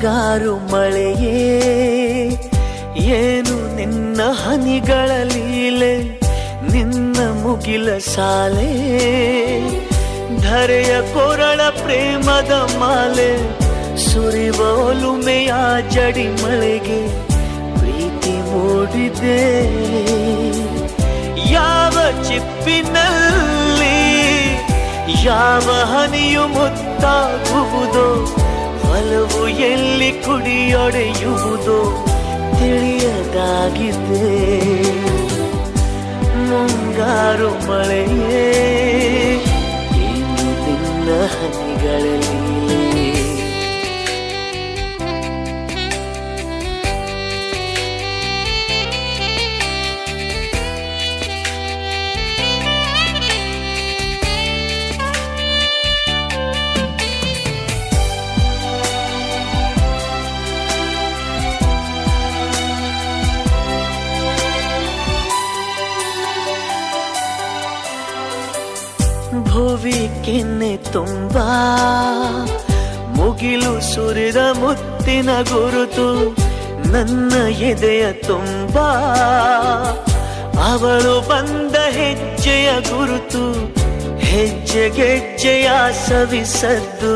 ಮುಂಗಾರು ಮಳೆಯೇ ಏನು ನಿನ್ನ ಹನಿಗಳ ಲೀಲೆ, ನಿನ್ನ ಮುಗಿಲ ಸಾಲೆ ಧರೆಯ ಕೊರಳ ಪ್ರೇಮದ ಮಾಲೆ, ಸುರಿವ ಒಲುಮೆಯ ಜಡಿ ಮಳೆಗೆ ಪ್ರೀತಿ ಮೂಡಿದೆ. ಯಾವ ಚಿಪ್ಪಿನಲ್ಲಿ ಯಾವ ಹನಿಯು ಮುತ್ತಾಗುವುದೋ, ಒಲವು ಎಲ್ಲಿ ಕುಡಿಯೊಡೆಯುವುದೋ ತಿಳಿಯದಾಗಿದೆ. ಮುಂಗಾರು ಮಳೆಯೇ ಏನು ನಿನ್ನ ಹನಿಗಳಲ್ಲಿ. ಭುವಿ ಕೆನ್ನೆ ತುಂಬ ಮುಗಿಲು ಸುರಿದ ಮುತ್ತಿನ ಗುರುತು, ನನ್ನ ಎದೆಯ ತುಂಬ ಅವಳು ಬಂದ ಹೆಜ್ಜೆಯ ಗುರುತು, ಹೆಜ್ಜೆಗೆಜ್ಜೆಯ ಸವಿಸದ್ದು.